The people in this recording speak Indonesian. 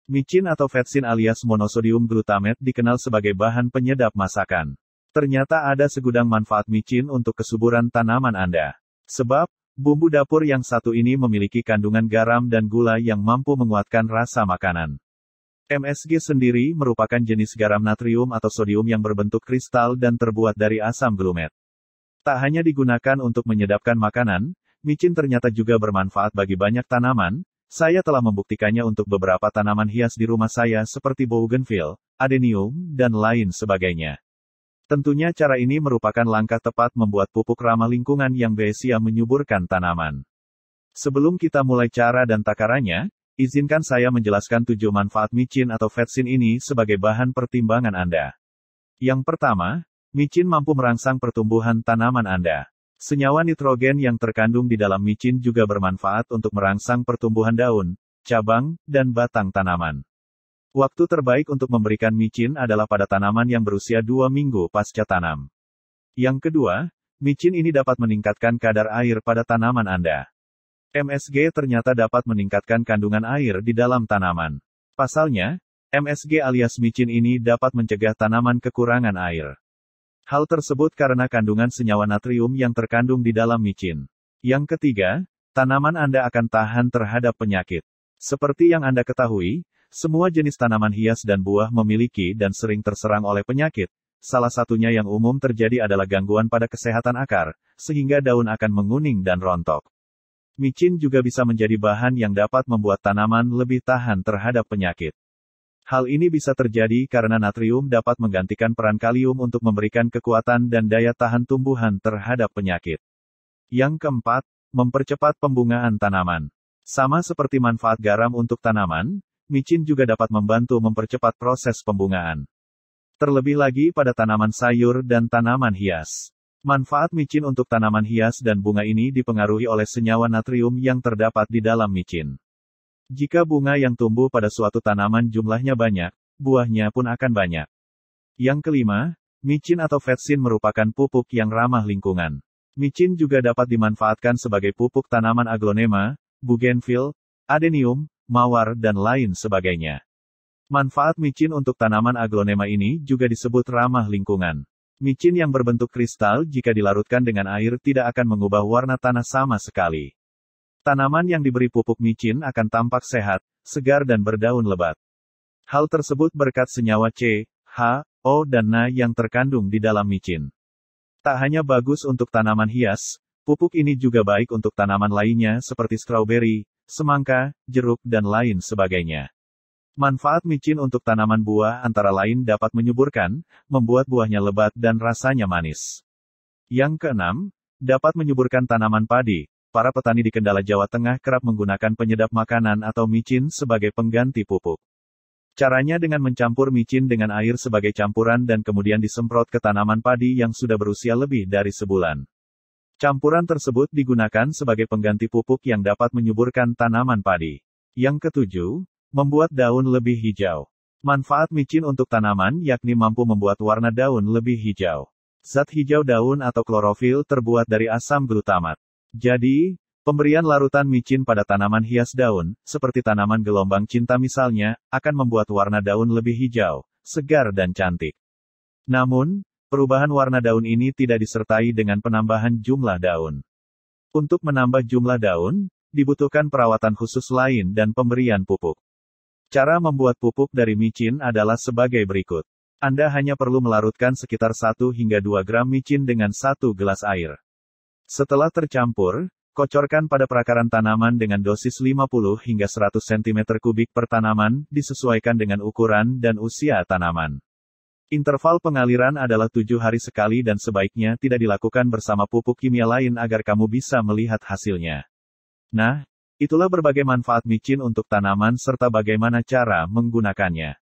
Micin atau vetsin alias monosodium glutamate dikenal sebagai bahan penyedap masakan. Ternyata ada segudang manfaat micin untuk kesuburan tanaman Anda. Sebab, bumbu dapur yang satu ini memiliki kandungan garam dan gula yang mampu menguatkan rasa makanan. MSG sendiri merupakan jenis garam natrium atau sodium yang berbentuk kristal dan terbuat dari asam glumet. Tak hanya digunakan untuk menyedapkan makanan, micin ternyata juga bermanfaat bagi banyak tanaman. Saya telah membuktikannya untuk beberapa tanaman hias di rumah saya seperti bougainville, adenium, dan lain sebagainya. Tentunya cara ini merupakan langkah tepat membuat pupuk ramah lingkungan yang besia menyuburkan tanaman. Sebelum kita mulai cara dan takarannya, izinkan saya menjelaskan 7 manfaat micin atau vetsin ini sebagai bahan pertimbangan Anda. Yang pertama, micin mampu merangsang pertumbuhan tanaman Anda. Senyawa nitrogen yang terkandung di dalam micin juga bermanfaat untuk merangsang pertumbuhan daun, cabang, dan batang tanaman. Waktu terbaik untuk memberikan micin adalah pada tanaman yang berusia 2 minggu pasca tanam. Yang kedua, micin ini dapat meningkatkan kadar air pada tanaman Anda. MSG ternyata dapat meningkatkan kandungan air di dalam tanaman. Pasalnya, MSG alias micin ini dapat mencegah tanaman kekurangan air. Hal tersebut karena kandungan senyawa natrium yang terkandung di dalam micin. Yang ketiga, tanaman Anda akan tahan terhadap penyakit. Seperti yang Anda ketahui, semua jenis tanaman hias dan buah memiliki dan sering terserang oleh penyakit. Salah satunya yang umum terjadi adalah gangguan pada kesehatan akar, sehingga daun akan menguning dan rontok. Micin juga bisa menjadi bahan yang dapat membuat tanaman lebih tahan terhadap penyakit. Hal ini bisa terjadi karena natrium dapat menggantikan peran kalium untuk memberikan kekuatan dan daya tahan tumbuhan terhadap penyakit. Yang keempat, mempercepat pembungaan tanaman. Sama seperti manfaat garam untuk tanaman, micin juga dapat membantu mempercepat proses pembungaan. Terlebih lagi pada tanaman sayur dan tanaman hias. Manfaat micin untuk tanaman hias dan bunga ini dipengaruhi oleh senyawa natrium yang terdapat di dalam micin. Jika bunga yang tumbuh pada suatu tanaman jumlahnya banyak, buahnya pun akan banyak. Yang kelima, micin atau vetsin merupakan pupuk yang ramah lingkungan. Micin juga dapat dimanfaatkan sebagai pupuk tanaman aglonema, bougainville, adenium, mawar dan lain sebagainya. Manfaat micin untuk tanaman aglonema ini juga disebut ramah lingkungan. Micin yang berbentuk kristal jika dilarutkan dengan air tidak akan mengubah warna tanah sama sekali. Tanaman yang diberi pupuk micin akan tampak sehat, segar dan berdaun lebat. Hal tersebut berkat senyawa C, H, O dan Na yang terkandung di dalam micin. Tak hanya bagus untuk tanaman hias, pupuk ini juga baik untuk tanaman lainnya seperti stroberi, semangka, jeruk dan lain sebagainya. Manfaat micin untuk tanaman buah antara lain dapat menyuburkan, membuat buahnya lebat dan rasanya manis. Yang keenam, dapat menyuburkan tanaman padi. Para petani di Kendala Jawa Tengah kerap menggunakan penyedap makanan atau micin sebagai pengganti pupuk. Caranya dengan mencampur micin dengan air sebagai campuran dan kemudian disemprot ke tanaman padi yang sudah berusia lebih dari sebulan. Campuran tersebut digunakan sebagai pengganti pupuk yang dapat menyuburkan tanaman padi. Yang ketujuh, membuat daun lebih hijau. Manfaat micin untuk tanaman yakni mampu membuat warna daun lebih hijau. Zat hijau daun atau klorofil terbuat dari asam glutamat. Jadi, pemberian larutan micin pada tanaman hias daun, seperti tanaman gelombang cinta misalnya, akan membuat warna daun lebih hijau, segar dan cantik. Namun, perubahan warna daun ini tidak disertai dengan penambahan jumlah daun. Untuk menambah jumlah daun, dibutuhkan perawatan khusus lain dan pemberian pupuk. Cara membuat pupuk dari micin adalah sebagai berikut. Anda hanya perlu melarutkan sekitar 1 hingga 2 gram micin dengan 1 gelas air. Setelah tercampur, kocorkan pada perakaran tanaman dengan dosis 50 hingga 100 cm3 per tanaman, disesuaikan dengan ukuran dan usia tanaman. Interval pengaliran adalah 7 hari sekali dan sebaiknya tidak dilakukan bersama pupuk kimia lain agar kamu bisa melihat hasilnya. Nah, itulah berbagai manfaat micin untuk tanaman serta bagaimana cara menggunakannya.